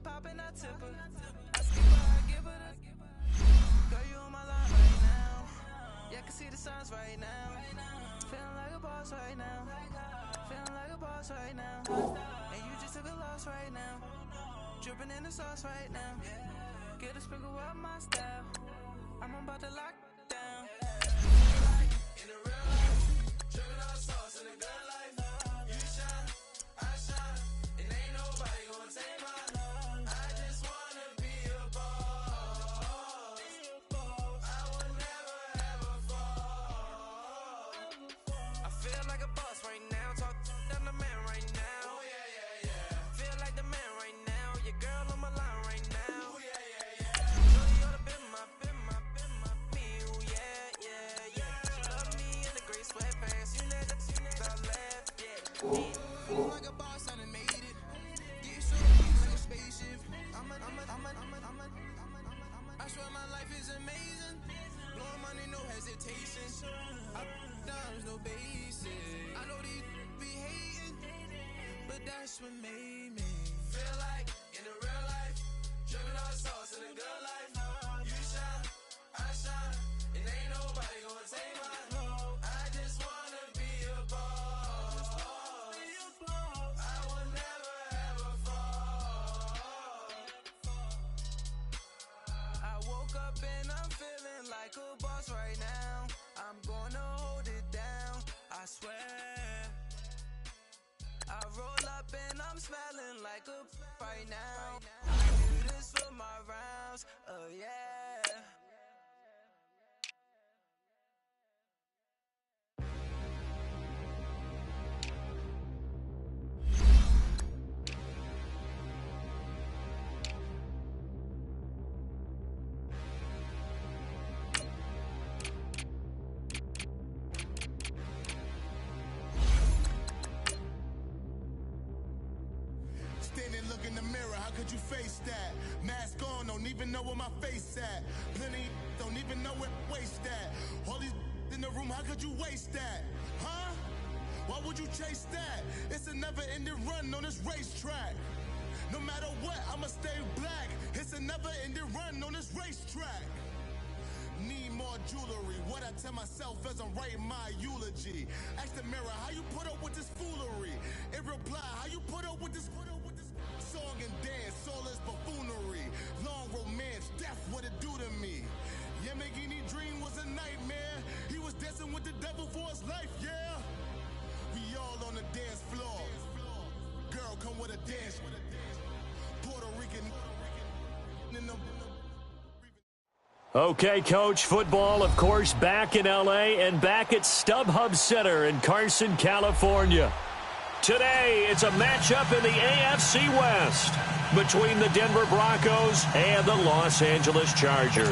poppin', I tip her. I skip her, I give her the. Girl, you on my line right now. Yeah, I can see the signs right now. Feeling like a boss right now. Feeling like a boss right now. And you just took a loss right now. Dripping in the sauce right now. Get a sprinkle up my style. I'm about to lock down. In the real life, dripping all sauce in the good life. You shine, I shine, and ain't nobody gonna take my love. I just wanna be a boss. I would never ever fall. I feel like a boss right now. Talk to the man right now. Oh yeah, yeah, yeah. Feel like the man right now. Your girl on my line right now. Oh yeah, yeah, yeah. Shorty oughta be my, me. Oh yeah, yeah, yeah. She love me in the gray sweatpants. You never left, yeah. Feel like a boss, I done made it. Get so like a spaceship. I swear my life is amazing. Blowing money, no hesitation. Up, downs, no basic. I know these be hating, but that's what made me feel like in the real life, dripping all sauce in the good life. You shine, I shine, and ain't nobody gonna take my love. I just wanna be a boss. I will never ever fall. I woke up and I'm feeling like a boss right now. I'm gonna hold it down, I swear. I roll up and I'm smelling like a right now. I do this for my rounds, oh yeah. Standing, look in the mirror, how could you face that? Mask on, don't even know where my face at. Plenty, don't even know where waste at. All these in the room, how could you waste that? Huh? Why would you chase that? It's a never-ending run on this racetrack. No matter what, I'ma stay black. It's a never-ending run on this racetrack. Need more jewelry, what I tell myself as I'm writing my eulogy. Ask the mirror, how you put up with this foolery? It reply, how you put up with this song and dance, all this buffoonery. Long romance, death, what it do to me. Yamagini dream was a nightmare. He was dancing with the devil for his life, yeah. We all on the dance floor. Girl, come with a dance. Puerto Rican in the. Okay, Coach, football, of course, back in L.A. and back at StubHub Center in Carson, California. Today, it's a matchup in the AFC West between the Denver Broncos and the Los Angeles Chargers.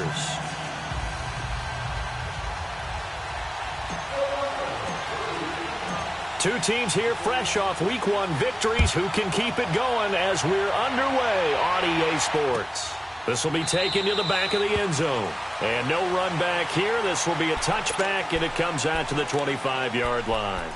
Two teams here fresh off Week 1 victories. Who can keep it going as we're underway on EA Sports? This will be taken to the back of the end zone. And no run back here. This will be a touchback, and it comes out to the 25-yard line.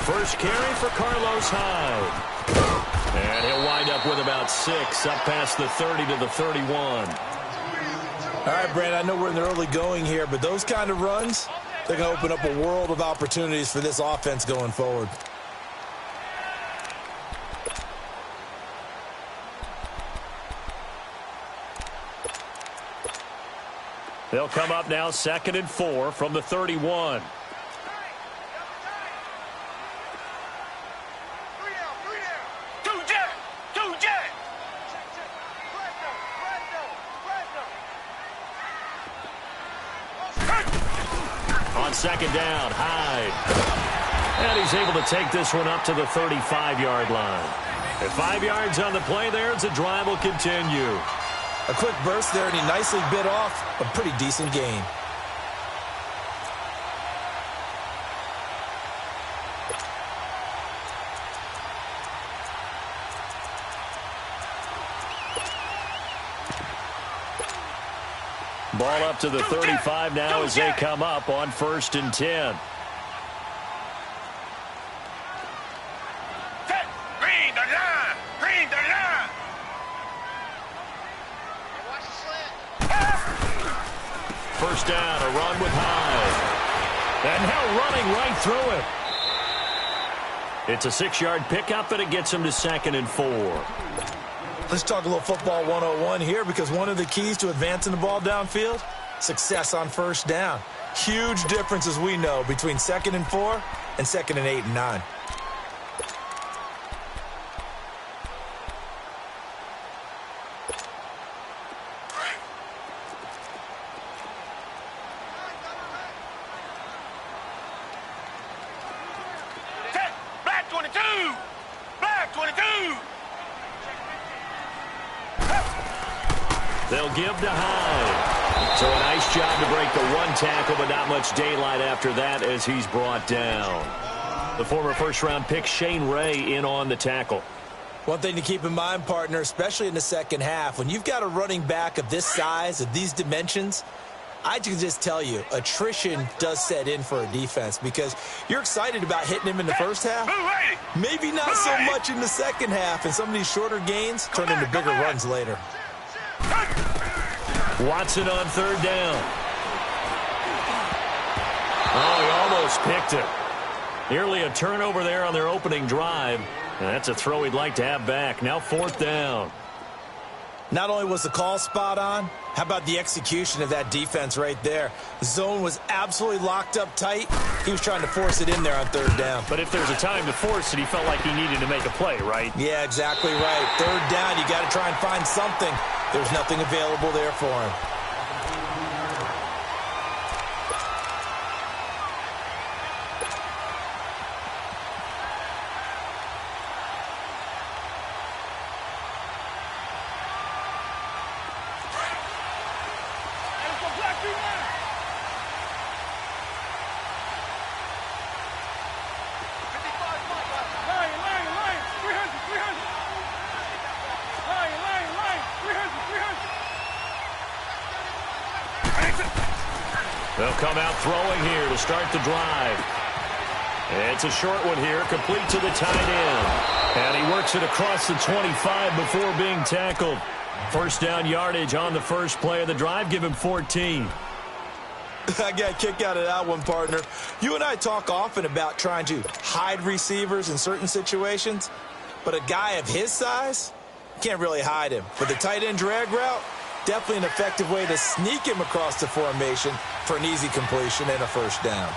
First carry for Carlos Hyde. And he'll wind up with about 6, up past the 30 to the 31. All right, Brandon, I know we're in the early going here, but those kind of runs, they're going to open up a world of opportunities for this offense going forward. They'll come up now 2nd and 4 from the 31. On 2nd down, Hyde. And he's able to take this one up to the 35-yard line. At 5 yards on the play there, as the drive will continue. A quick burst there, and he nicely bit off a pretty decent gain. Ball up to the 35 now as they come up on 1st and 10. First down, a run with Hyde. And now running right through it. It's a 6-yard pickup, and it gets him to 2nd and 4. Let's talk a little football 101 here, because one of the keys to advancing the ball downfield, success on 1st down. Huge difference, as we know, between 2nd and 4 and 2nd and 8 and 9. They'll give to Hyde. So a nice job to break the 1 tackle, but not much daylight after that as he's brought down. The former first-round pick Shane Ray in on the tackle. One thing to keep in mind, partner, especially in the second half, when you've got a running back of this size, of these dimensions, I can just tell you, attrition does set in for a defense, because you're excited about hitting him in the first half. Maybe not so much in the second half, and some of these shorter gains turn into bigger runs later. Watson on 3rd down. Oh, he almost picked it. Nearly a turnover there on their opening drive. And that's a throw he'd like to have back. Now 4th down. Not only was the call spot on, how about the execution of that defense right there? The zone was absolutely locked up tight. He was trying to force it in there on 3rd down. But if there's a time to force it, he felt like he needed to make a play, right? Yeah, exactly right. 3rd down, you got to try and find something. There's nothing available there for him. They'll come out throwing here to start the drive. It's a short one here, complete to the tight end. And he works it across the 25 before being tackled. First down yardage on the first play of the drive. Give him 14. I got a kick out of that one, partner. You and I talk often about trying to hide receivers in certain situations, but a guy of his size, can't really hide him. But the tight end drag route, definitely an effective way to sneak him across the formation for an easy completion and a first down.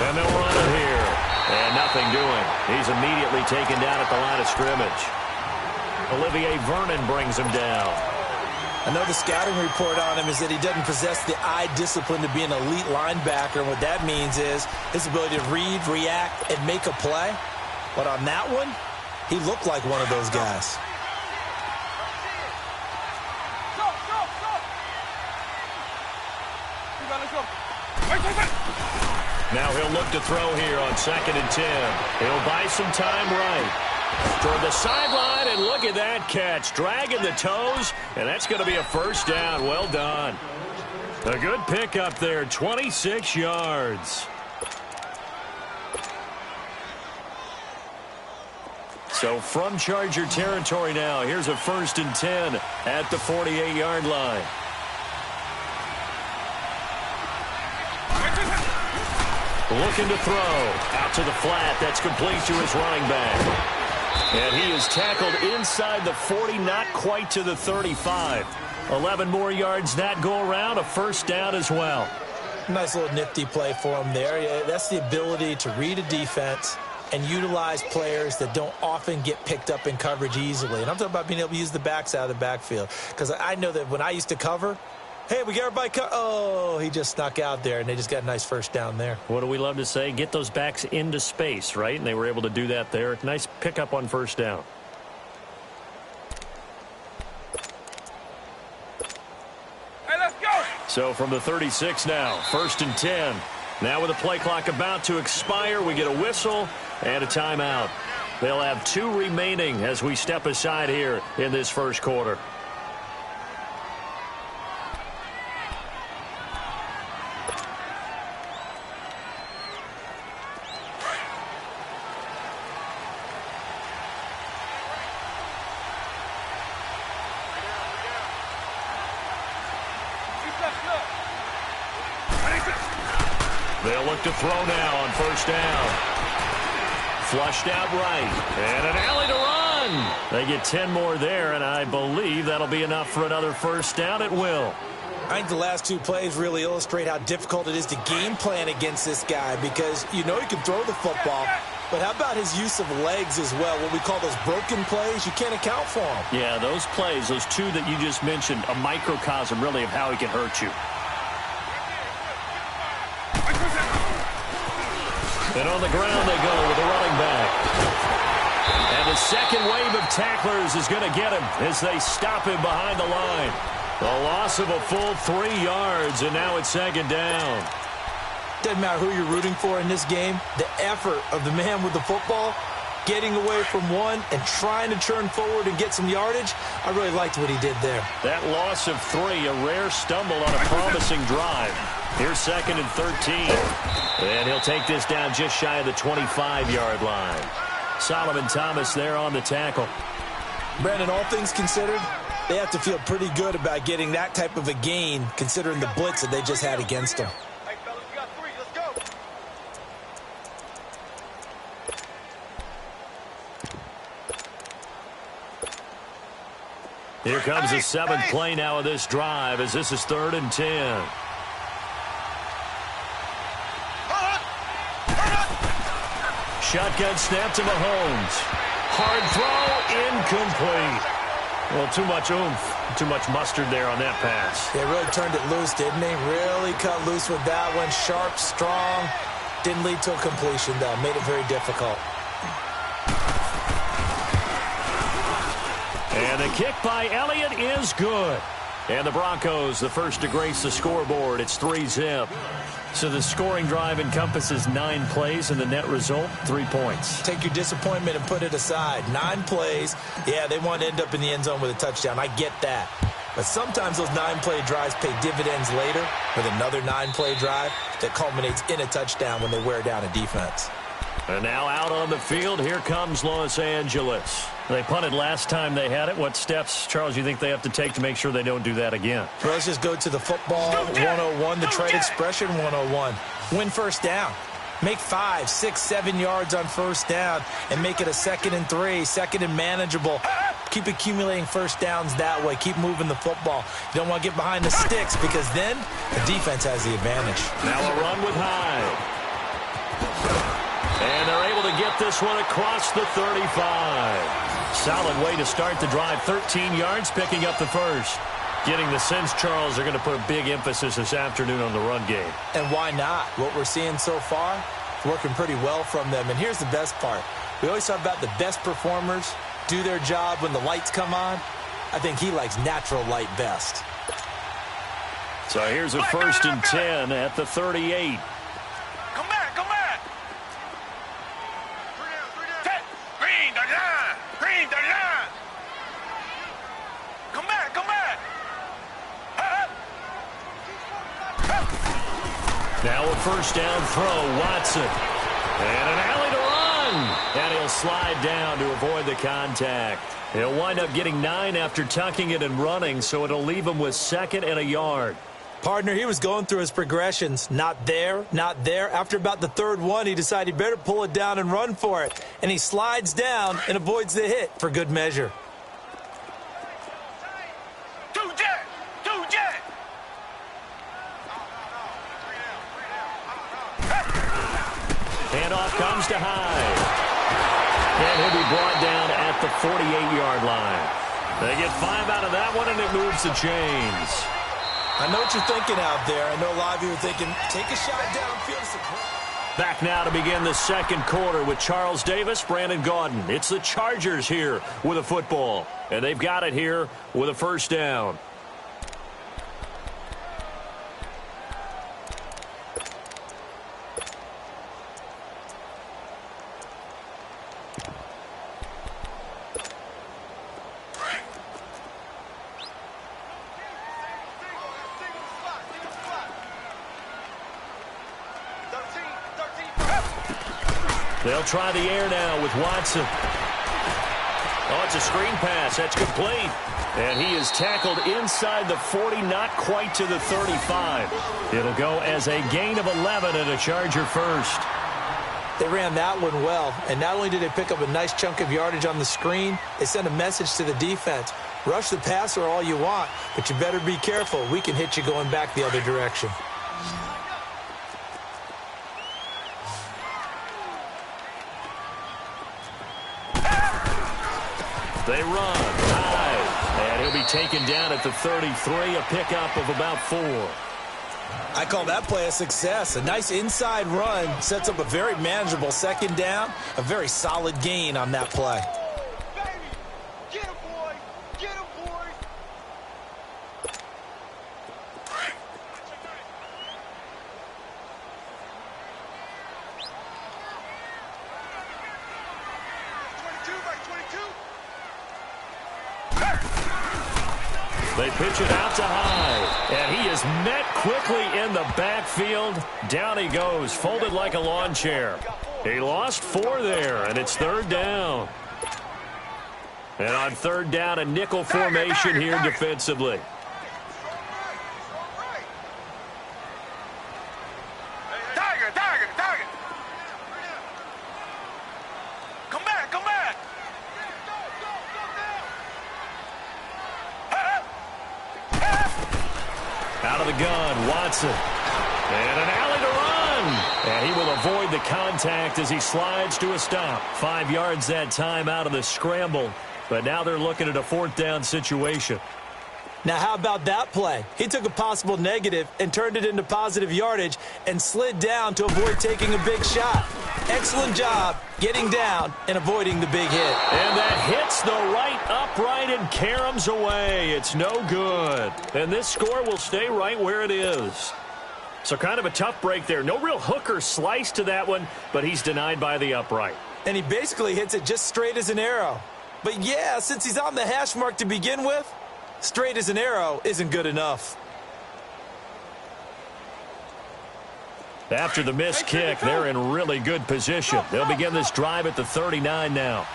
And they'll run it here. And nothing doing. He's immediately taken down at the line of scrimmage. Olivier Vernon brings him down. I know the scouting report on him is that he doesn't possess the eye discipline to be an elite linebacker. And what that means is his ability to read, react, and make a play. But on that one, he looked like one of those guys. Now he'll look to throw here on 2nd and 10. He'll buy some time right. Toward the sideline, and look at that catch. Dragging the toes, and that's going to be a first down. Well done. A good pickup there, 26 yards. So from Charger territory now, here's a 1st and 10 at the 48-yard line. Looking to throw. Out to the flat. That's complete to his running back. And he is tackled inside the 40, not quite to the 35. 11 more yards that go around, a first down as well. Nice little nifty play for him there. Yeah, that's the ability to read a defense, and utilize players that don't often get picked up in coverage easily. And I'm talking about being able to use the backs out of the backfield. Because I know that when I used to cover, hey, we got everybody oh, he just snuck out there, and they just got a nice first down there. What do we love to say? Get those backs into space, right? And they were able to do that there. Nice pickup on first down. So from the 36 now, 1st and 10. Now with the play clock about to expire, we get a whistle and a timeout. They'll have 2 remaining as we step aside here in this first quarter. They'll look to throw now on first down. Flushed out right. And an alley to run. They get 10 more there, and I believe that'll be enough for another first down. It will. I think the last 2 plays really illustrate how difficult it is to game plan against this guy because you know he can throw the football, but how about his use of legs as well, what we call those broken plays? You can't account for them. Yeah, those plays, those 2 that you just mentioned, a microcosm really of how he can hurt you. And on the ground they go with the running back. And the second wave of tacklers is going to get him as they stop him behind the line. A loss of a full 3 yards, and now it's 2nd down. Doesn't matter who you're rooting for in this game. The effort of the man with the football, getting away from one and trying to turn forward and get some yardage, I really liked what he did there. That loss of 3, a rare stumble on a promising drive. Here's 2nd and 13. And he'll take this down just shy of the 25-yard line. Solomon Thomas there on the tackle. Brandon, all things considered, they have to feel pretty good about getting that type of a gain considering the blitz that they just had against them. Hey, fellas, we got 3. Let's go. Here comes the 7th play now of this drive as this is 3rd and 10. Shotgun snap to Mahomes. Hard throw, incomplete. Well, too much oomph, too much mustard there on that pass. They really turned it loose, didn't they? Really cut loose with that one. Sharp, strong. Didn't lead to a completion, though. Made it very difficult. And the kick by Elliott is good. And the Broncos, the first to grace the scoreboard. It's 3-zip. So the scoring drive encompasses 9 plays, and the net result, 3 points. Take your disappointment and put it aside. 9 plays. Yeah, they want to end up in the end zone with a touchdown. I get that. But sometimes those 9-play drives pay dividends later with another 9-play drive that culminates in a touchdown when they wear down a defense. And now out on the field, here comes Los Angeles. They punted last time they had it. What steps, Charles, you think they have to take to make sure they don't do that again? Well, let's just go to the football 101, the trade expression 101. Win first down. Make 5, 6, 7 yards on first down and make it a 2nd and 3, 2nd and manageable. Keep accumulating first downs that way. Keep moving the football. You don't want to get behind the sticks because then the defense has the advantage. Now a run with Hyde. And they're able to get this one across the 35. Solid way to start the drive. 13 yards, picking up the first. Getting the sense, Charles, they're going to put a big emphasis this afternoon on the run game. And why not? What we're seeing so far, working pretty well from them. And here's the best part. We always talk about the best performers do their job when the lights come on. I think he likes natural light best. So here's a 1st and 10 at the 38. Come back, come back. 3 down. Green the line. Green the line. Come back, come back. Now a first down throw, Watson. And an alley to run. And he'll slide down to avoid the contact. He'll wind up getting 9 after tucking it and running, so it'll leave him with 2nd and a yard. Partner, he was going through his progressions. Not there, not there. After about the 3rd one, he decided he better pull it down and run for it. And he slides down and avoids the hit for good measure. Two jet. Handoff comes to Hyde. 48-yard line. They get 5 out of that one, and it moves the chains. I know what you're thinking out there. I know a lot of you are thinking, take a shot downfield. Back now to begin the second quarter with Charles Davis, Brandon Gaudin. It's the Chargers here with a football, and they've got it here with a first down. They'll try the air now with Watson. Oh, it's a screen pass. That's complete. And he is tackled inside the 40, not quite to the 35. It'll go as a gain of 11 and a Charger first. They ran that one well, and not only did they pick up a nice chunk of yardage on the screen, they sent a message to the defense. Rush the passer all you want, but you better be careful. We can hit you going back the other direction. They run high, and he'll be taken down at the 33, a pickup of about 4. I call that play a success. A nice inside run sets up a very manageable second down, a very solid gain on that play. Baby, get him, boy. Get him, boy. They pitch it out to Hyde, and he is met quickly in the backfield. Down he goes, folded like a lawn chair. He lost 4 there, and it's third down. And on third down, a nickel formation here defensively. Tiger, Tiger, Tiger. Come back, come back. Out of the gun, Watson. And an alley to run. And he will avoid the contact as he slides to a stop. 5 yards that time out of the scramble. But now they're looking at a fourth down situation. Now, how about that play? He took a possible negative and turned it into positive yardage and slid down to avoid taking a big shot. Excellent job getting down and avoiding the big hit. And that hits the right upright and caroms away. It's no good. And this score will stay right where it is. So kind of a tough break there. No real hook or slice to that one, but he's denied by the upright. And he basically hits it just straight as an arrow. But yeah, since he's on the hash mark to begin with, straight as an arrow isn't good enough. After the missed kick, they're in really good position. They'll begin this drive at the 39 now.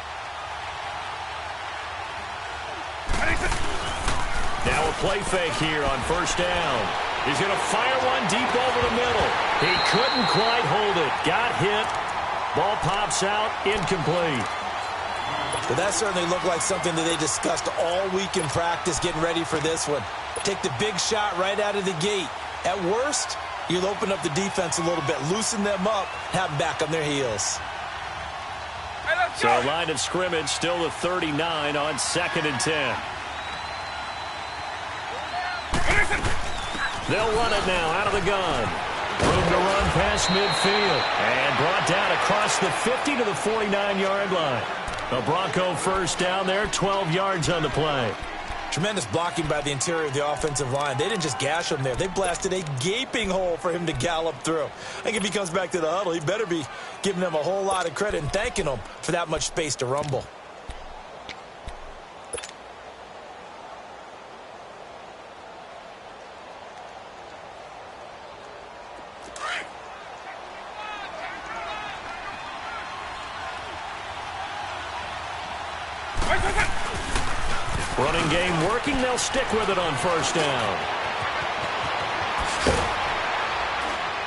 Now a play fake here on first down. He's going to fire one deep over the middle. He couldn't quite hold it. Got hit. Ball pops out. Incomplete. Well, that certainly looked like something that they discussed all week in practice getting ready for this one. Take the big shot right out of the gate. At worst, you'll open up the defense a little bit, loosen them up, have them back on their heels. So a line of scrimmage, still the 39 on 2nd and 10. They'll run it now out of the gun. Room to run past midfield. And brought down across the 50 to the 49-yard line. A Bronco first down there, 12 yards on the play. Tremendous blocking by the interior of the offensive line. They didn't just gash him there. They blasted a gaping hole for him to gallop through. I think if he comes back to the huddle, he better be giving them a whole lot of credit and thanking them for that much space to rumble. Running game working. They'll stick with it on first down.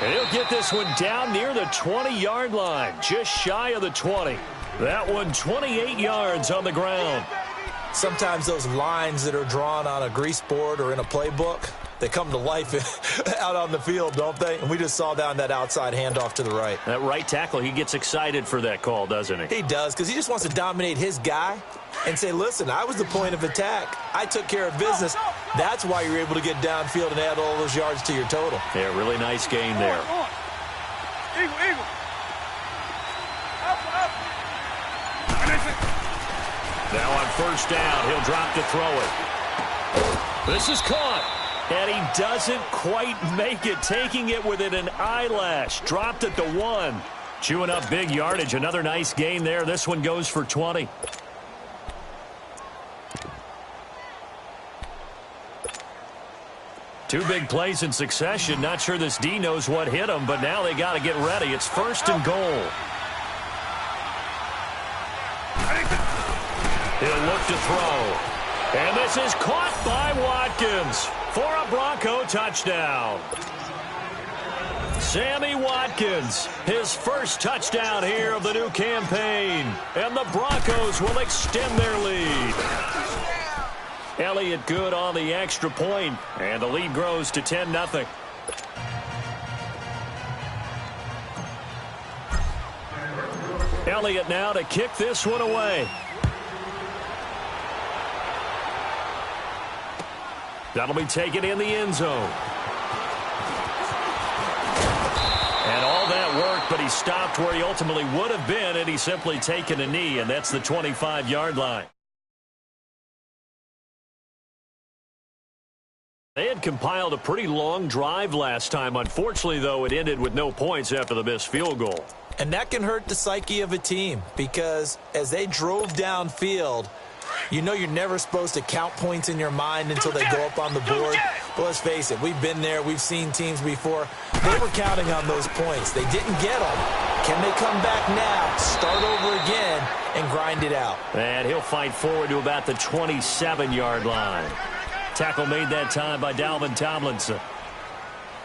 And he'll get this one down near the 20-yard line, just shy of the 20. That one 28 yards on the ground. Sometimes those lines that are drawn on a grease board or in a playbook, they come to life out on the field, don't they? And we just saw down that outside handoff to the right. That right tackle, he gets excited for that call, doesn't he? He does, because he just wants to dominate his guy and say, listen, I was the point of attack. I took care of business. That's why you're able to get downfield and add all those yards to your total. Yeah, really nice game there. Eagle, eagle. Now on first down, he'll drop to throw it. This is caught. And he doesn't quite make it, taking it within an eyelash. Dropped at the 1. Chewing up big yardage. Another nice gain there. This one goes for 20. Two big plays in succession. Not sure this D knows what hit him, but now they got to get ready. It's first and goal. He'll look to throw. And this is caught by Watkins for a Bronco touchdown. Sammy Watkins, his first touchdown here of the new campaign. And the Broncos will extend their lead. Elliott good on the extra point, and the lead grows to 10-0. Elliott now to kick this one away. That'll be taken in the end zone. And all that work, but he stopped where he ultimately would have been, and he's simply taken a knee, and that's the 25-yard line. They had compiled a pretty long drive last time. Unfortunately, though, it ended with no points after the missed field goal. And that can hurt the psyche of a team, because as they drove downfield, you know you're never supposed to count points in your mind until they go up on the board. But let's face it, we've been there. We've seen teams before. They were counting on those points. They didn't get them. Can they come back now, start over again, and grind it out? And he'll fight forward to about the 27-yard line. Tackle made that time by Dalvin Tomlinson.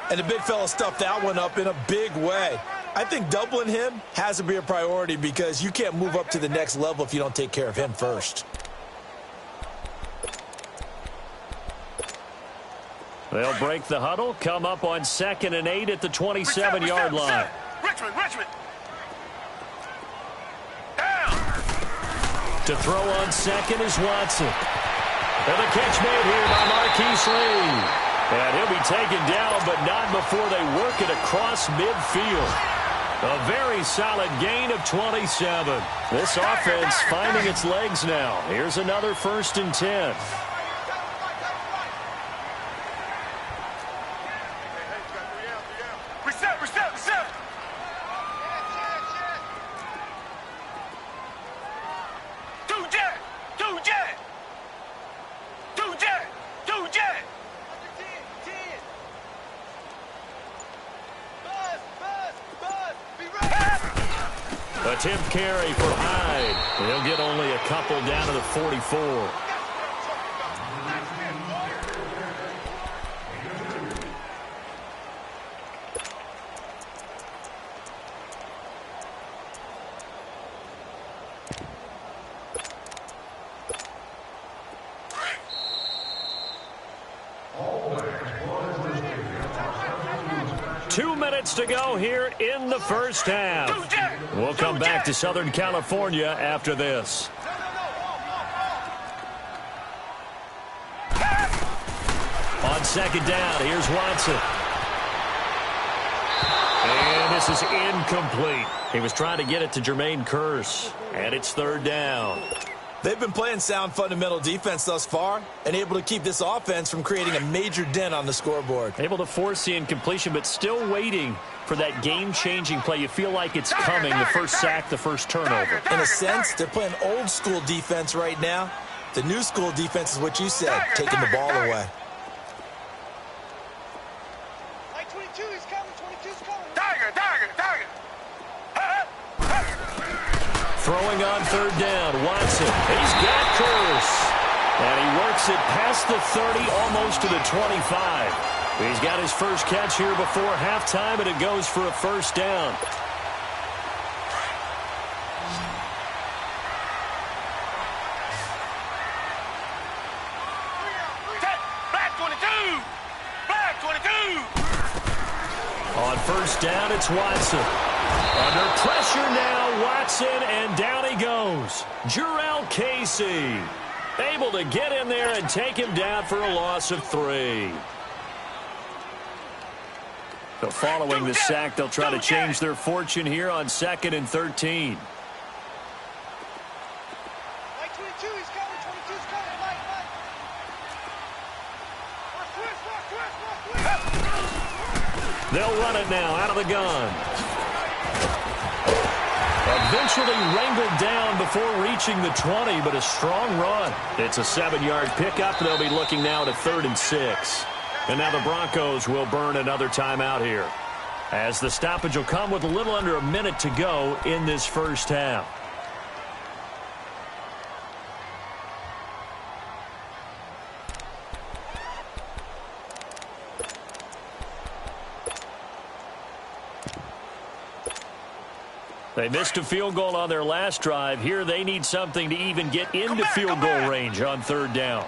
And the big fella stuffed that one up in a big way. I think doubling him has to be a priority, because you can't move up to the next level if you don't take care of him first. They'll break the huddle, come up on 2nd and 8 at the 27-yard line. Richmond. Down. To throw on second is Watson. And the catch made here by Marquise Lee. And he'll be taken down, but not before they work it across midfield. A very solid gain of 27. This offense finding its legs now. Here's another 1st and 10. Reset. Two jet. Attempt carry for Hyde. He'll get only a couple down to the 44. To go here in the first half. We'll come back to Southern California after this. On 2nd down, here's Watson. And this is incomplete. He was trying to get it to Jermaine Kearse. And it's 3rd down. They've been playing sound fundamental defense thus far and able to keep this offense from creating a major dent on the scoreboard. Able to force the incompletion, but still waiting for that game-changing play. You feel like it's coming, the first sack, the first turnover. In a sense, they're playing old-school defense right now. The new school defense is what you said, taking the ball away. Like 22, he's coming. 22's coming. Tiger. Throwing on 3rd down, Watson. He's got Kearse. And he works it past the 30, almost to the 25. He's got his first catch here before halftime, and it goes for a 1st down. Black 22. On first down, it's Watson. Under pressure now, Watson, and down he goes. Jarrell Casey able to get in there and take him down for a loss of 3. So following the sack, they'll try to change their fortune here on 2nd and 13. They'll run it now out of the gun. Eventually wrangled down before reaching the 20, but a strong run. It's a 7-yard pickup. They'll be looking now to 3rd and 6. And now the Broncos will burn another timeout here, as the stoppage will come with a little under a minute to go in this first half. They missed a field goal on their last drive. Here they need something to even get into field goal range on 3rd down.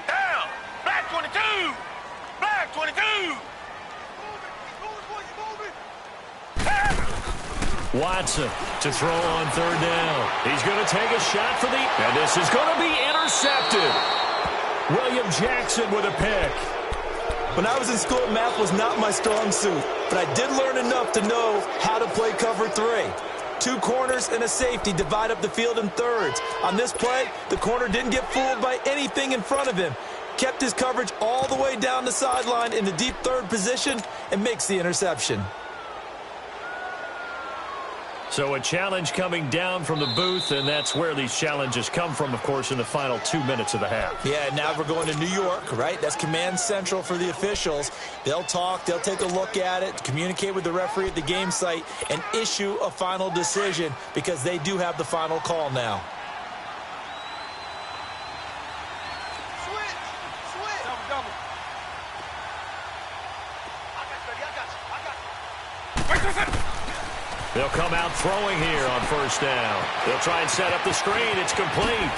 Down. Black 22. Black 22. Watson to throw on 3rd down. He's going to take a shot for and this is going to be intercepted. William Jackson with a pick. When I was in school, math was not my strong suit, but I did learn enough to know how to play cover 3. 2 corners and a safety divide up the field in thirds. On this play, the corner didn't get fooled by anything in front of him. Kept his coverage all the way down the sideline in the deep 3rd position and makes the interception. So a challenge coming down from the booth, and that's where these challenges come from, of course, in the final 2 minutes of the half. Yeah, now we're going to New York, right? That's command central for the officials. They'll talk, they'll take a look at it, communicate with the referee at the game site, and issue a final decision because they do have the final call now. They'll come out throwing here on 1st down. They'll try and set up the screen. It's complete.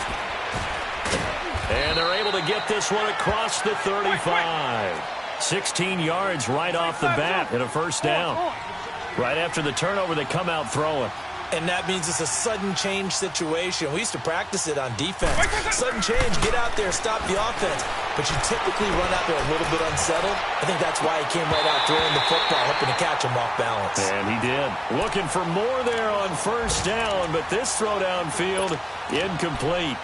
And they're able to get this one across the 35. 16 yards right off the bat and a 1st down. Right after the turnover, they come out throwing. And that means it's a sudden change situation. We used to practice it on defense. Sudden change, get out there, stop the offense. But you typically run out there a little bit unsettled. I think that's why he came right out throwing the football, hoping to catch him off balance. And he did. Looking for more there on 1st down, but this throw downfield, incomplete.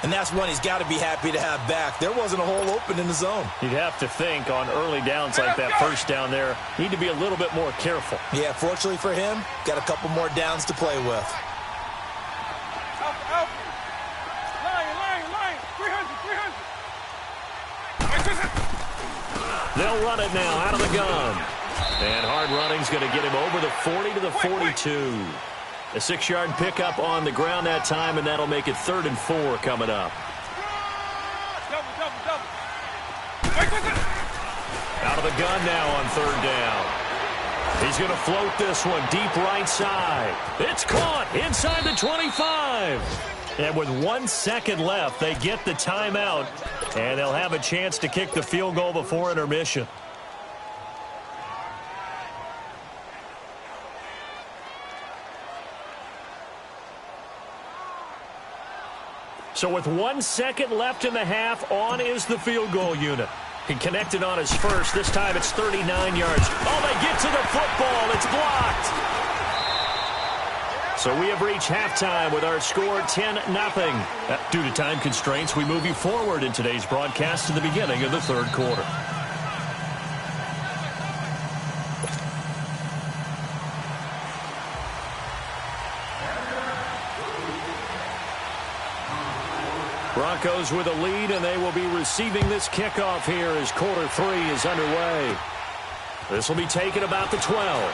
And that's one he's got to be happy to have back. There wasn't a hole open in the zone. You'd have to think on early downs like that 1st down there, need to be a little bit more careful. Yeah, fortunately for him, got a couple more downs to play with. They'll run it now out of the gun. And hard running's going to get him over the 40 to the 42. A 6-yard pickup on the ground that time, and that'll make it 3rd and 4 coming up. Out of the gun now on 3rd down. He's going to float this one deep right side. It's caught inside the 25. And with 1 second left, they get the timeout, and they'll have a chance to kick the field goal before intermission. So with 1 second left in the half, on is the field goal unit. He connected on his first. This time it's 39 yards. Oh, they get to the football. It's blocked. So we have reached halftime with our score 10-0. Due to time constraints, we move you forward in today's broadcast to the beginning of the 3rd quarter. Broncos with a lead, and they will be receiving this kickoff here as quarter 3 is underway. This will be taken about the 12.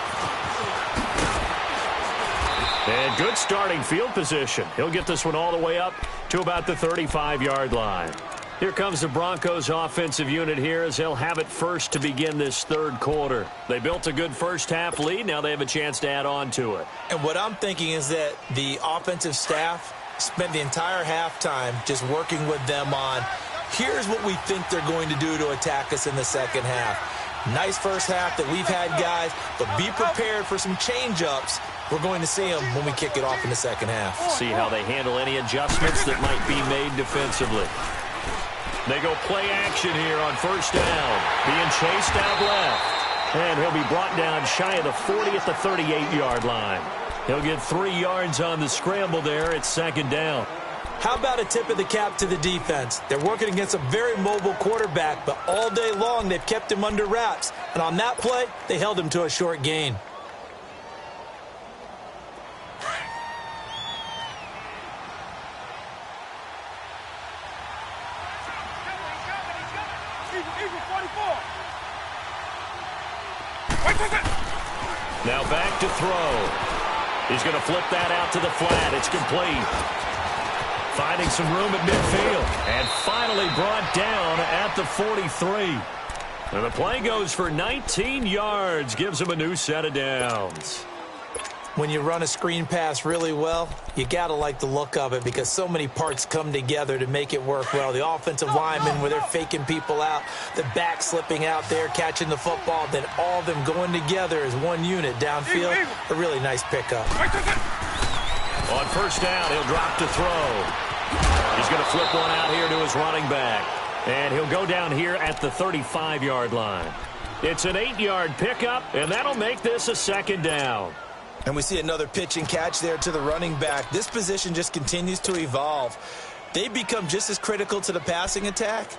And good starting field position. He'll get this one all the way up to about the 35-yard line. Here comes the Broncos offensive unit here as they'll have it first to begin this 3rd quarter. They built a good first half lead. Now they have a chance to add on to it. And what I'm thinking is that the offensive staff spent the entire halftime just working with them on, here's what we think they're going to do to attack us in the second half. Nice first half that we've had, guys, but be prepared for some change-ups. We're going to see them when we kick it off in the second half. See how they handle any adjustments that might be made defensively. They go play action here on first down. Being chased out left. And he'll be brought down shy of the 40 at the 38-yard line. He'll get 3 yards on the scramble there at second down. How about a tip of the cap to the defense? They're working against a very mobile quarterback, but all day long they've kept him under wraps. And on that play, they held him to a short gain. Now back to throw. He's going to flip that out to the flat. It's complete. Finding some room at midfield. And finally brought down at the 43. And the play goes for 19 yards. Gives him a new set of downs. When you run a screen pass really well, you got to like the look of it because so many parts come together to make it work well. The offensive linemen where they're faking people out, the back slipping out there, catching the football, then all of them going together as one unit downfield. A really nice pickup. On first down, he'll drop to throw. He's going to flip one out here to his running back. And he'll go down here at the 35-yard line. It's an 8-yard pickup, and that'll make this a second down. And we see another pitch and catch there to the running back. This position just continues to evolve. They become just as critical to the passing attack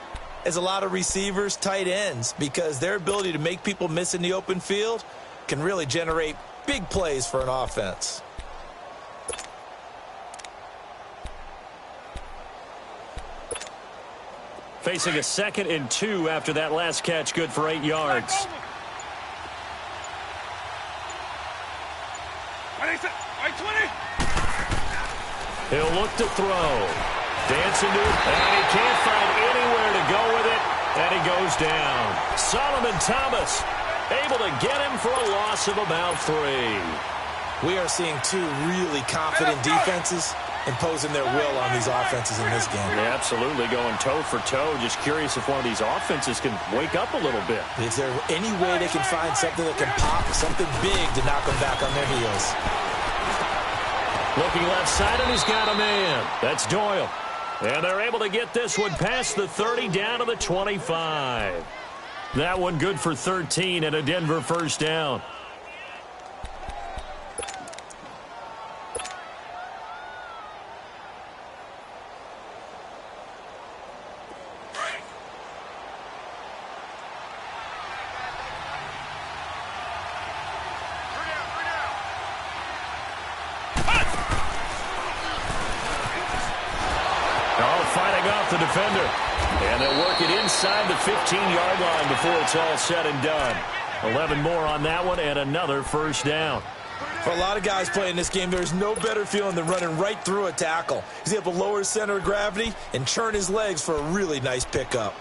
as a lot of receivers, tight ends, because their ability to make people miss in the open field can really generate big plays for an offense. Facing a 2nd and 2 after that last catch, good for 8 yards. He'll look to throw. Dancing to it, and he can't find anywhere to go with it, and he goes down. Solomon Thomas able to get him for a loss of about 3. We are seeing 2 really confident defenses imposing their will on these offenses in this game. Yeah, absolutely, going toe for toe. Just curious if one of these offenses can wake up a little bit. Is there any way they can find something that can pop, something big to knock them back on their heels? Looking left side, and he's got a man. That's Doyle. And they're able to get this one past the 30 down to the 25. That one good for 13 and a Denver first down. The defender, and they'll work it inside the 15-yard line before it's all said and done. 11 more on that one and another first down. For a lot of guys playing this game, there's no better feeling than running right through a tackle. He's able to lower his center of gravity and churn his legs for a really nice pickup.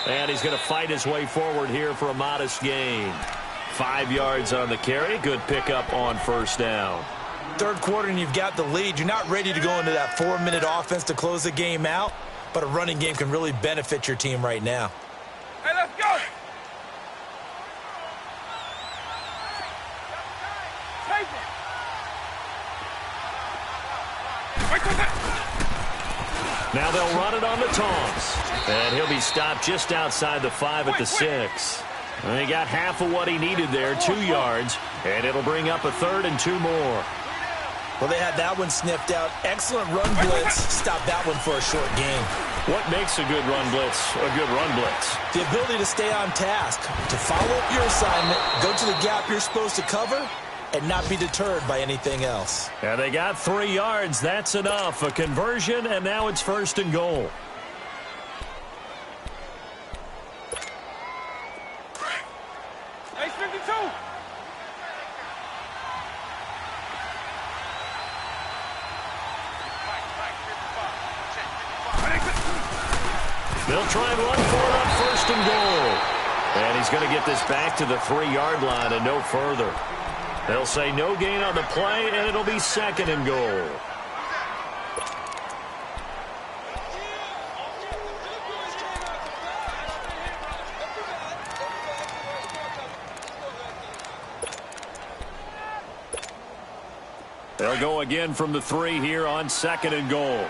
And he's going to fight his way forward here for a modest gain. 5 yards on the carry. Good pickup on first down. Third quarter and you've got the lead. You're not ready to go into that 4-minute offense to close the game out, but a running game can really benefit your team right now. Hey, let's go! Now they'll run it on the toss. And he'll be stopped just outside the 5 at the 6. And he got half of what he needed there, 2 yards. And it'll bring up a 3rd and 2 more. Well, they had that one sniffed out. Excellent run blitz. Stop that one for a short gain. What makes a good run blitz a good run blitz? The ability to stay on task, to follow up your assignment, go to the gap you're supposed to cover, and not be deterred by anything else. And they got 3 yards. That's enough. A conversion, and now it's 1st and goal. Hey, 52. try and run for it on 1st and goal. And he's going to get this back to the 3-yard line and no further. They'll say no gain on the play, and it'll be 2nd and goal. They'll go again from the 3 here on 2nd and goal.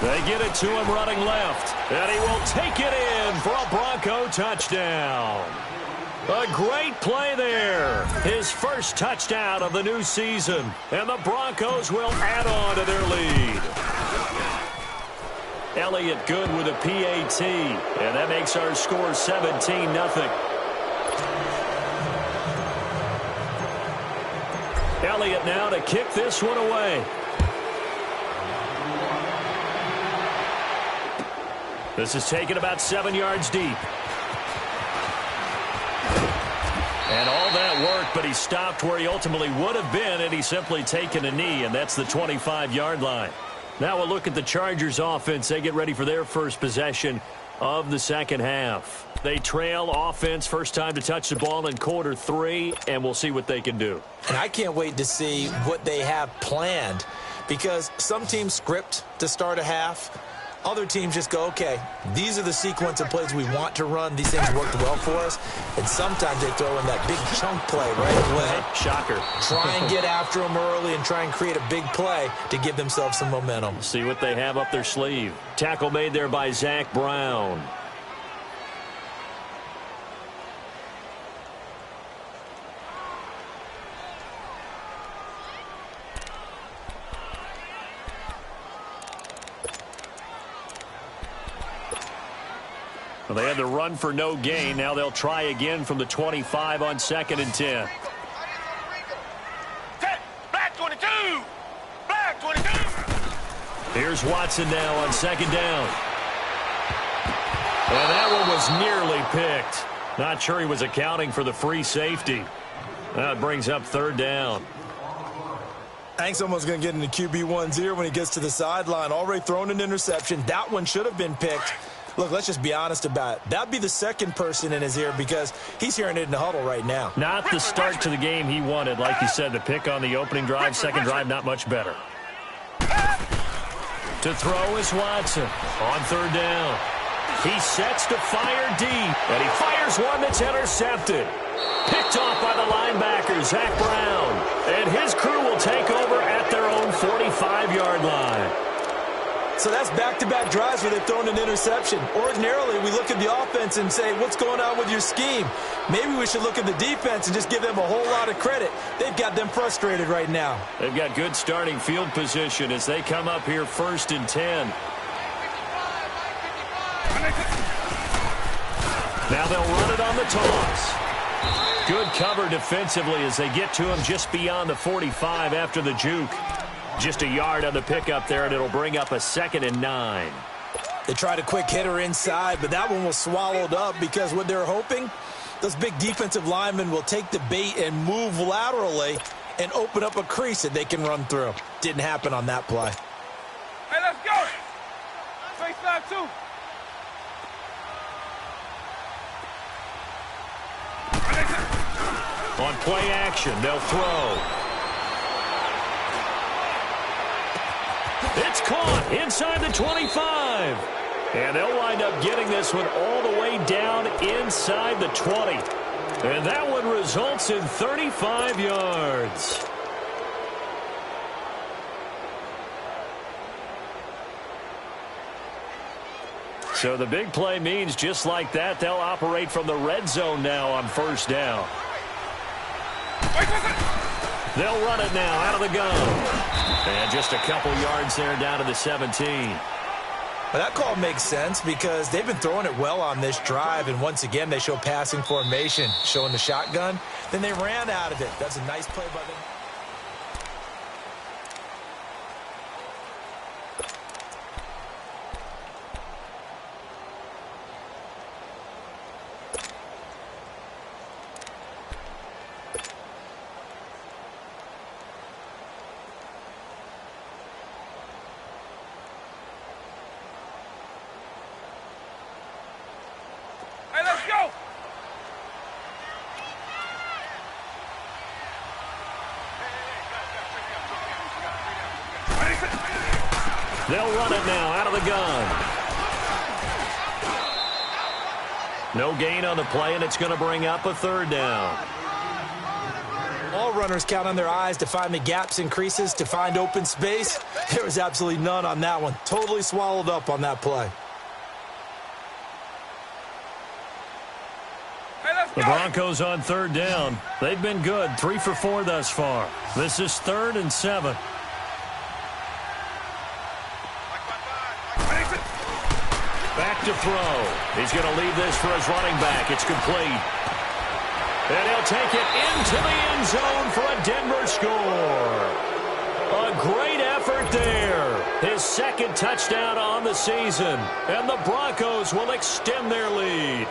They get it to him running left, and he will take it in for a Bronco touchdown. A great play there. His first touchdown of the new season, and the Broncos will add on to their lead. Elliott good with a PAT, and that makes our score 17-0. Elliott now to kick this one away. This is taken about 7 yards deep. And all that work, but he stopped where he ultimately would have been, and he's simply taken a knee, and that's the 25-yard line. Now we'll look at the Chargers offense. They get ready for their first possession of the second half. They trail offense, first time to touch the ball in quarter 3, and we'll see what they can do. And I can't wait to see what they have planned, because some teams script to start a half. Other teams just go, okay, these are the sequence of plays we want to run. These things worked well for us. And sometimes they throw in that big chunk play right away. Shocker. Try and get after them early and try and create a big play to give themselves some momentum. See what they have up their sleeve. Tackle made there by Zach Brown. Well, they had to run for no gain. Now they'll try again from the 25 on 2nd and 10. Black 22! Black 22! Here's Watson now on 2nd down. And that one was nearly picked. Not sure he was accounting for the free safety. That brings up 3rd down. Hank's almost going to get into QB 1-0 when he gets to the sideline. Already thrown an interception. That one should have been picked. Look, let's just be honest about it. That'd be the second person in his ear because he's hearing it in the huddle right now. Not the start to the game he wanted. Like you said, the pick on the opening drive, second drive, not much better. To throw is Watson on 3rd down. He sets to fire deep, and he fires one that's intercepted. Picked off by the linebacker, Zach Brown. And his crew will take over at their own 45-yard line. So that's back-to-back drives where they've thrown an interception. Ordinarily, we look at the offense and say, what's going on with your scheme? Maybe we should look at the defense and just give them a whole lot of credit. They've got them frustrated right now. They've got good starting field position as they come up here 1st and 10. Now they'll run it on the toss. Good cover defensively as they get to him just beyond the 45 after the juke. Just a yard on the pickup there, and it'll bring up a 2nd and 9. They tried a quick hitter inside, but that one was swallowed up because what they're hoping, those big defensive linemen will take the bait and move laterally and open up a crease that they can run through. Didn't happen on that play. Hey, let's go! Face side 2. On play action, they'll throw. It's caught inside the 25. And they'll wind up getting this one all the way down inside the 20. And that one results in 35 yards. So the big play means just like that, they'll operate from the red zone now on 1st down. They'll run it now out of the gun. And just a couple yards there down to the 17. Well, that call makes sense because they've been throwing it well on this drive, and once again they show passing formation, showing the shotgun. Then they ran out of it. That's a nice play by them. They'll run it now out of the gun. No gain on the play, and it's going to bring up a third down. All runners count on their eyes to find the gaps and creases, to find open space. There was absolutely none on that one. Totally swallowed up on that play. The Broncos on third down. They've been good, 3 for 4 thus far. This is 3rd and 7. Back to throw. He's going to leave this for his running back. It's complete. And he'll take it into the end zone for a Denver score. A great effort there. His second touchdown on the season. And the Broncos will extend their lead.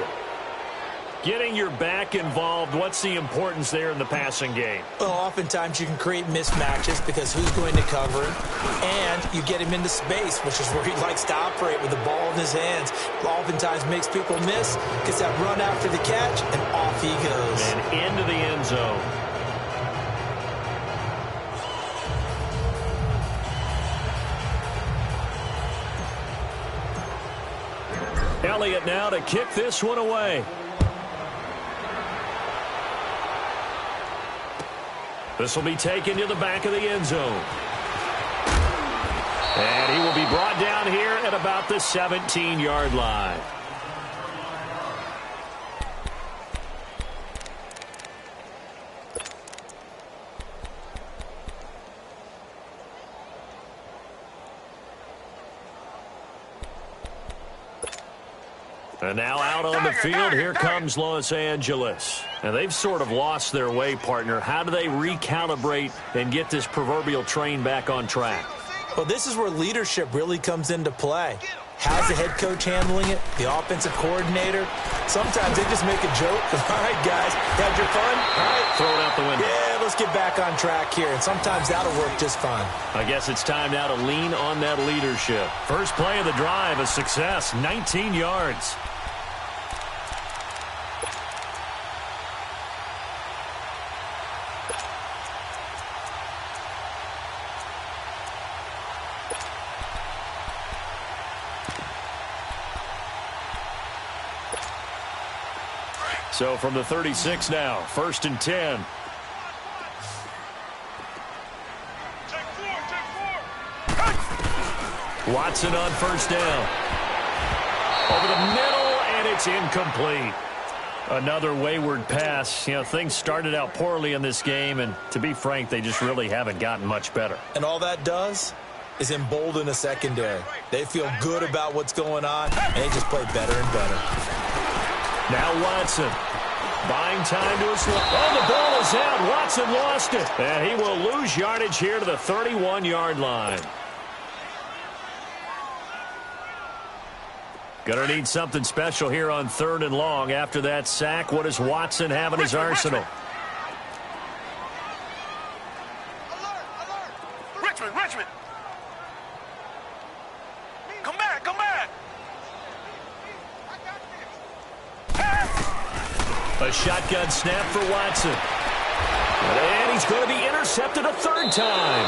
Getting your back involved, what's the importance there in the passing game? Well, oftentimes you can create mismatches because who's going to cover it, and you get him into space, which is where he likes to operate with the ball in his hands. Oftentimes makes people miss, gets that run after the catch, and off he goes. And into the end zone. Elliott now to kick this one away. This will be taken to the back of the end zone. And he will be brought down here at about the 17-yard line. And now out on the field, here comes Los Angeles. And they've sort of lost their way, partner. How do they recalibrate and get this proverbial train back on track? Well, this is where leadership really comes into play. How's the head coach handling it? The offensive coordinator? Sometimes they just make a joke. All right, guys, had your fun? All right. Throw it out the window. Yeah, let's get back on track here. And sometimes that'll work just fine. I guess it's time now to lean on that leadership. First play of the drive, a success, 19 yards. So from the 36 now, 1st and 10. Watson on first down. Over the middle, and it's incomplete. Another wayward pass. You know, things started out poorly in this game, and to be frank, they just really haven't gotten much better. And all that does is embolden a secondary. They feel good about what's going on, and they just play better and better. Now Watson. Buying time to his left. Oh, the ball is out. Watson lost it. And he will lose yardage here to the 31-yard line. Gonna need something special here on 3rd and long. After that sack, what does Watson have in his arsenal? Richmond! Come back! A shotgun snap for Watson. And he's going to be intercepted a 3rd time.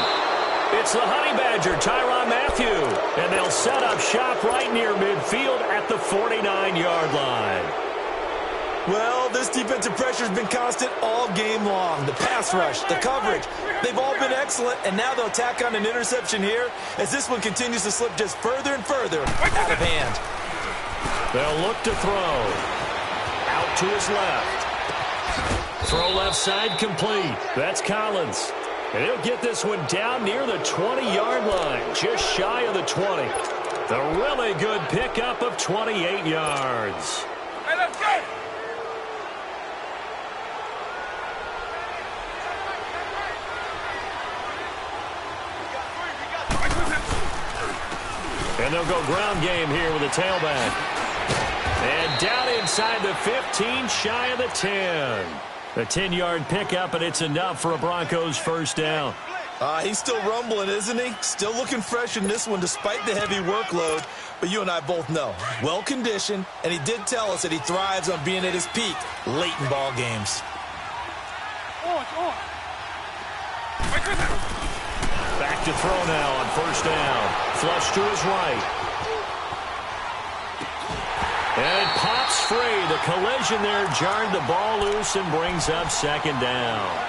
It's the Honey Badger, Tyrann Mathieu. And they'll set up shop right near midfield at the 49-yard line. Well, this defensive pressure has been constant all game long. The pass rush, the coverage, they've all been excellent, and now they'll tack on an interception here as this one continues to slip just further and further out of hand. They'll look to throw. Out to his left. Throw left side complete. That's Collins. And he'll get this one down near the 20-yard line, just shy of the 20. The really good pickup of 28 yards. Hey, let's go! And they'll go ground game here with a tailback. And down inside the 15, shy of the 10. A 10-yard pickup, and it's enough for a Broncos first down. He's still rumbling, isn't he? Still looking fresh in this one despite the heavy workload. But you and I both know, well-conditioned, and he did tell us that he thrives on being at his peak late in ball games. Back to throw now on first down. Flush to his right. And it pops free. The collision there jarred the ball loose and brings up second down.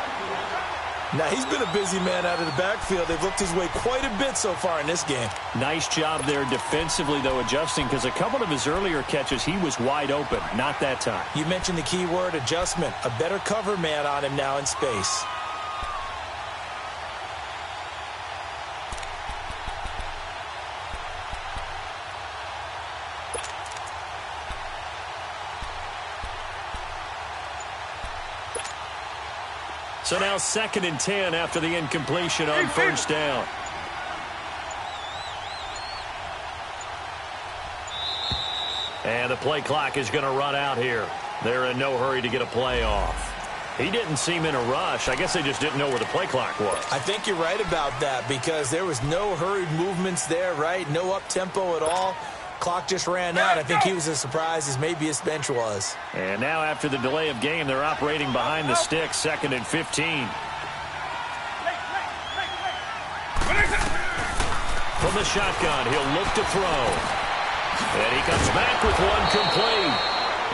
Now, he's been a busy man out of the backfield. They've looked his way quite a bit so far in this game. Nice job there defensively, though, adjusting, because a couple of his earlier catches, he was wide open. Not that time. You mentioned the key word, adjustment. A better cover man on him now in space. So now 2nd and 10 after the incompletion on first down. And the play clock is going to run out here. They're in no hurry to get a play off. He didn't seem in a rush. I guess they just didn't know where the play clock was. I think you're right about that because there was no hurried movements there, right? No up-tempo at all. Clock just ran out. I think he was as surprised as maybe his bench was. And now after the delay of game, they're operating behind the sticks, 2nd and 15. From the shotgun, he'll look to throw. And he comes back with one complete.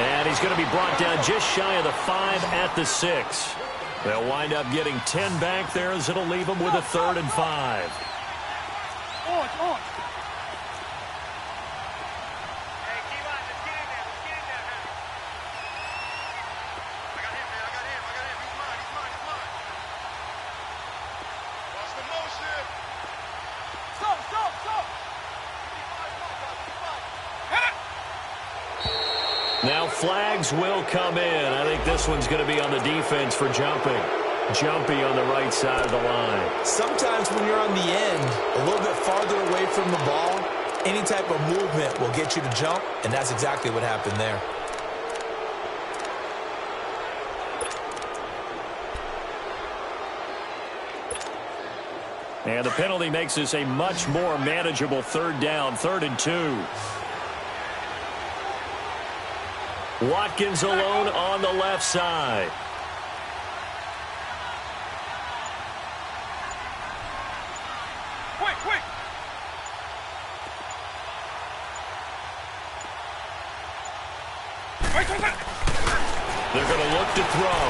And he's going to be brought down just shy of the 5 at the 6. They'll wind up getting 10 back there as it'll leave them with a 3rd and 5. Now flags will come in. I think this one's going to be on the defense for jumping. Jumpy on the right side of the line. Sometimes when you're on the end, a little bit farther away from the ball, any type of movement will get you to jump, and that's exactly what happened there. And the penalty makes this a much more manageable 3rd down, 3rd and 2. Watkins alone on the left side. Quick! They're going to look to throw.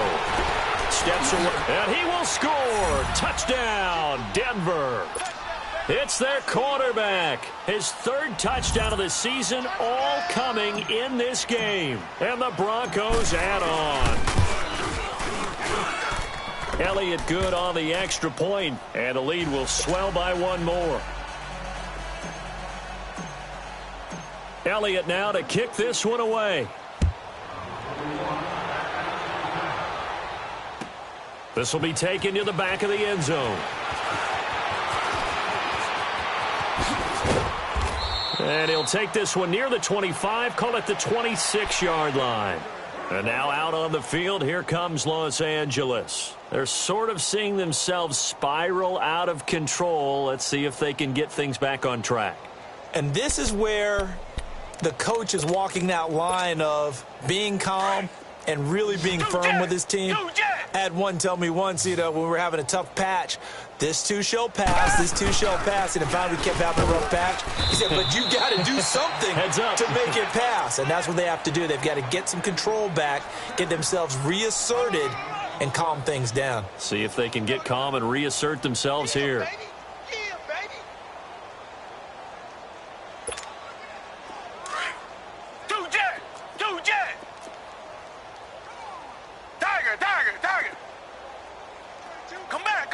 Steps away, and he will score. Touchdown, Denver. It's their quarterback. His 3rd touchdown of the season, all coming in this game. And the Broncos add on. Elliott good on the extra point, and the lead will swell by one more. Elliott now to kick this one away. This will be taken to the back of the end zone. And he'll take this one near the 25, call it the 26-yard line. And now out on the field, here comes Los Angeles. They're sort of seeing themselves spiral out of control. Let's see if they can get things back on track. And this is where the coach is walking that line of being calm and really being firm with his team. I had one tell me once, when we were having a tough patch, this too shall pass, this too shall pass. And finally we kept having a rough patch. He said, but you got to do something to make it pass. And that's what they have to do. They've got to get some control back, get themselves reasserted, and calm things down. See if they can get calm and reassert themselves here. Tiger! Come back!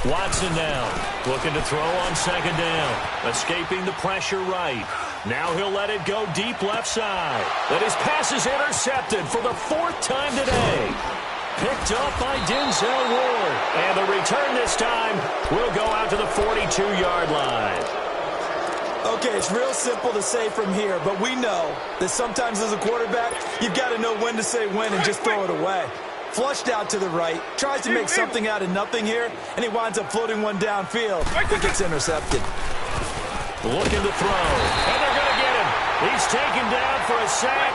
Watson now, looking to throw on 2nd down. Escaping the pressure right. Now he'll let it go deep left side. And his pass is intercepted for the 4th time today. Picked up by Denzel Ward. And the return this time will go out to the 42-yard line. Okay, it's real simple to say from here, but we know that sometimes as a quarterback, you've got to know when to say when and just throw it away. Flushed out to the right, tries to make something out of nothing here, and he winds up floating one downfield. It gets intercepted. Looking to throw, and they're going to get him. He's taken down for a sack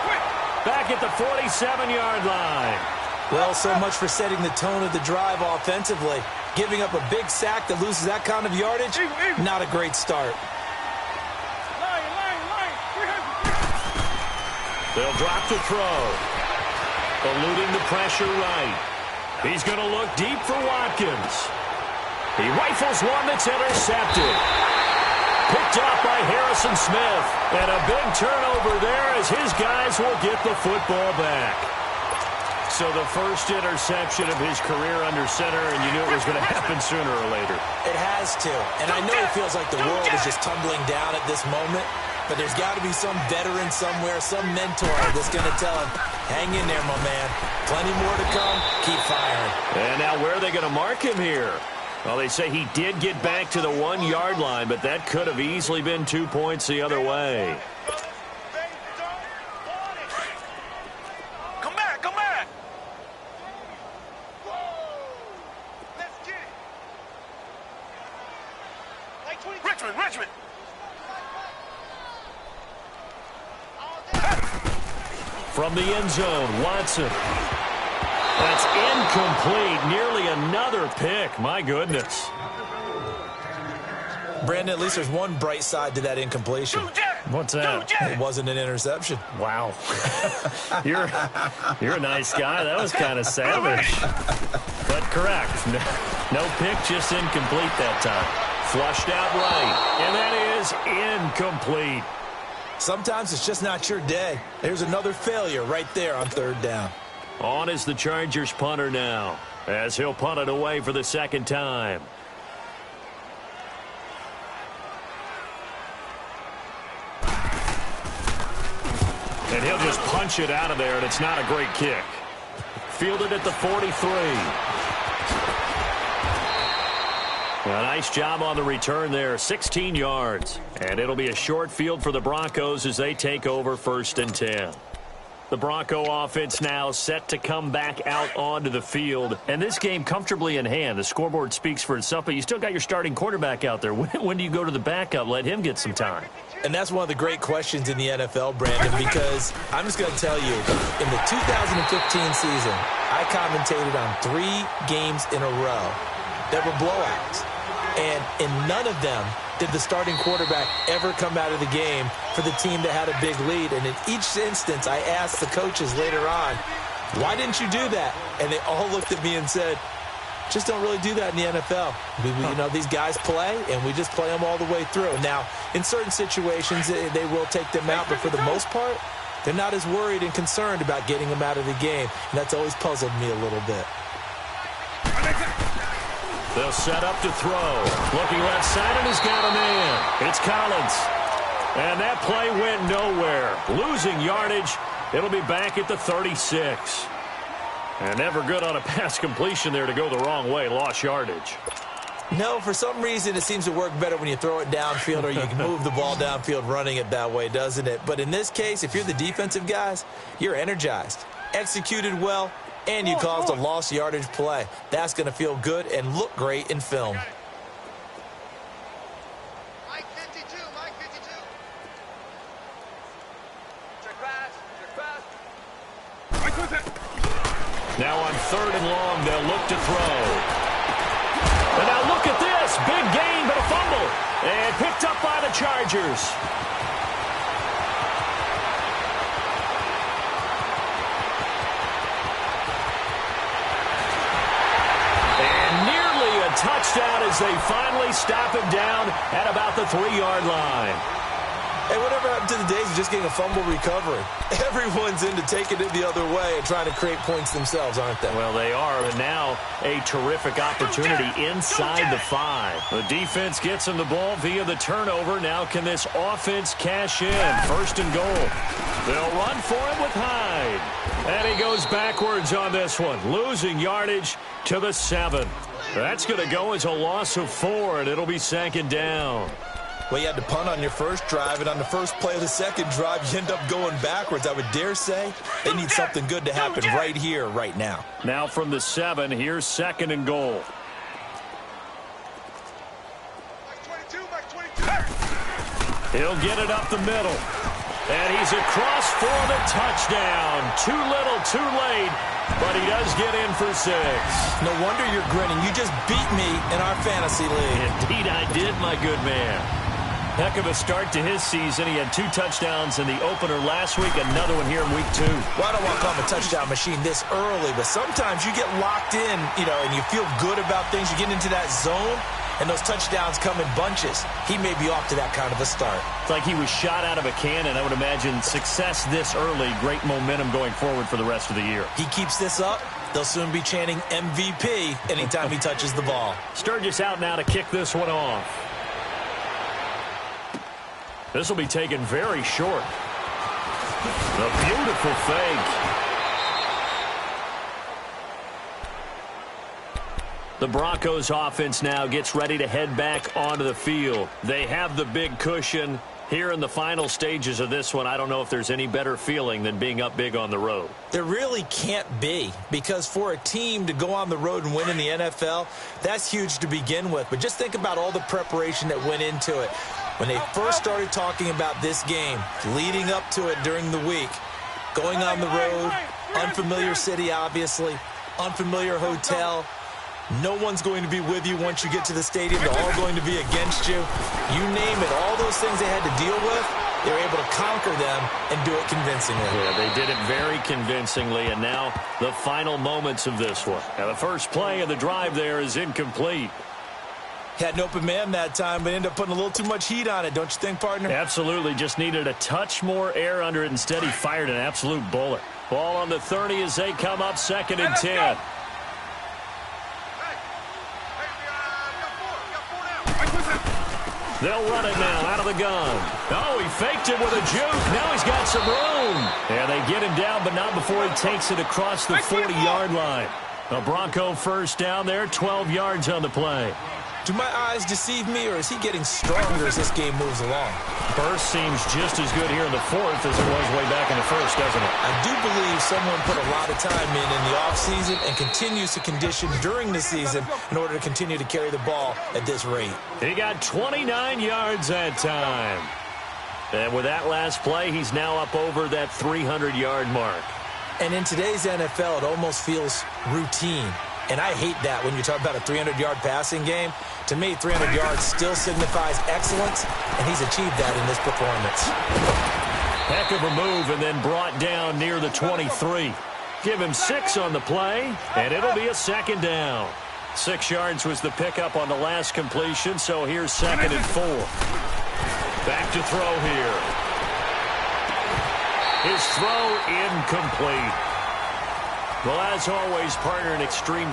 back at the 47-yard line. Well, so much for setting the tone of the drive offensively. Giving up a big sack that loses that kind of yardage, not a great start. They'll drop to throw. Eluding the pressure right. He's going to look deep for Watkins. He rifles one that's intercepted. Picked off by Harrison Smith. And a big turnover there as his guys will get the football back. So the first interception of his career under center, and you knew it was going to happen sooner or later. It has to. And I know it feels like the world is just tumbling down at this moment, but there's got to be some veteran somewhere, some mentor that's going to tell him, hang in there, my man. Plenty more to come. Keep firing. And now where are they going to mark him here? Well, they say he did get back to the 1-yard line, but that could have easily been 2 points the other way. Come back, come back. Let's get it. Richmond. From the end zone, Watson. That's incomplete. Nearly another pick. My goodness. Brandon, at least there's one bright side to that incompletion. What's that? It wasn't an interception. Wow. You're a nice guy. That was kind of savage. But correct. No pick, just incomplete that time. Flushed out right. And that is incomplete. Sometimes it's just not your day. There's another failure right there on third down. On is the Chargers punter now, as he'll punt it away for the second time. And he'll just punch it out of there, and it's not a great kick. Fielded at the 43. A nice job on the return there, 16 yards. And it'll be a short field for the Broncos as they take over 1st and 10. The Bronco offense now set to come back out onto the field. And this game comfortably in hand. The scoreboard speaks for itself, but you still got your starting quarterback out there. When do you go to the backup? Let him get some time. And that's one of the great questions in the NFL, Brandon, because I'm just going to tell you, in the 2015 season, I commentated on 3 games in a row that were blowouts. And in none of them did the starting quarterback ever come out of the game for the team that had a big lead. And in each instance, I asked the coaches later on, why didn't you do that? And they all looked at me and said, just don't really do that in the NFL. You know, these guys play, and we just play them all the way through. Now, in certain situations, they will take them out, but for the most part, they're not as worried and concerned about getting them out of the game. And that's always puzzled me a little bit. They'll set up to throw. Looking left side, and he's got a man. It's Collins. And that play went nowhere. Losing yardage. It'll be back at the 36. And never good on a pass completion there to go the wrong way. Lost yardage. No, for some reason it seems to work better when you throw it downfield or you can move the ball downfield running it that way, doesn't it? But in this case, if you're the defensive guys, you're energized, executed well, and you caused a lost yardage play. That's going to feel good and look great in film. Mike 52. Check pass. Now on 3rd and long, they'll look to throw. And now look at this. Big gain, but a fumble. And picked up by the Chargers. And nearly a touchdown as they finally stop him down at about the 3-yard line. Hey, whatever happened to the days of just getting a fumble recovery? Everyone's into taking it the other way and trying to create points themselves, aren't they? Well, they are, and now a terrific opportunity inside the 5. The defense gets him the ball via the turnover. Now can this offense cash in? 1st and goal. They'll run for him with Hyde. And he goes backwards on this one, losing yardage to the 7. That's going to go as a loss of 4, and it'll be 2nd down. Well, you had to punt on your first drive, and on the first play of the second drive, you end up going backwards. I would dare say they need something good to happen right here, right now. Now from the 7, here's 2nd and goal. Mike 22. He'll get it up the middle. And he's across for the touchdown. Too little, too late, but he does get in for 6. No wonder you're grinning. You just beat me in our fantasy league. Indeed I did, my good man. Heck of a start to his season. He had 2 touchdowns in the opener last week, another one here in week 2. Well, I don't want to call him a touchdown machine this early, but sometimes you get locked in, and you feel good about things. You get into that zone, and those touchdowns come in bunches. He may be off to that kind of a start. It's like he was shot out of a cannon. I would imagine success this early, great momentum going forward for the rest of the year. He keeps this up, they'll soon be chanting MVP anytime he touches the ball. Sturgis out now to kick this one off. This will be taken very short. A beautiful fake. The Broncos offense now gets ready to head back onto the field. They have the big cushion. Here in the final stages of this one, I don't know if there's any better feeling than being up big on the road. There really can't be, because for a team to go on the road and win in the NFL, that's huge to begin with. But just think about all the preparation that went into it. When they first started talking about this game, leading up to it during the week, going on the road, unfamiliar city, obviously, unfamiliar hotel. No one's going to be with you once you get to the stadium. They're all going to be against you. You name it, all those things they had to deal with, they were able to conquer them and do it convincingly. Yeah, they did it very convincingly, and now the final moments of this one. Now, the first play of the drive there is incomplete. Had an open man that time, but ended up putting a little too much heat on it, don't you think, partner? Absolutely. Just needed a touch more air under it. Instead, he fired an absolute bullet. Ball on the 30 as they come up 2nd and 10. They'll run it now out of the gun. Oh, he faked it with a juke. Now he's got some room. And they get him down, but not before he takes it across the 40-yard line. A Bronco first down there, 12 yards on the play. Do my eyes deceive me, or is he getting stronger as this game moves along? Burst seems just as good here in the 4th as it was way back in the 1st, doesn't it? I do believe someone put a lot of time in the offseason and continues to condition during the season in order to continue to carry the ball at this rate. He got 29 yards that time. And with that last play, he's now up over that 300-yard mark. And in today's NFL, it almost feels routine. And I hate that when you talk about a 300-yard passing game. To me, 300 yards still signifies excellence, and he's achieved that in this performance. Heck of a move, and then brought down near the 23. Give him 6 on the play, and it'll be a 2nd down. 6 yards was the pickup on the last completion, so here's 2nd and 4. Back to throw here. His throw incomplete. Well, as always, partner, an extreme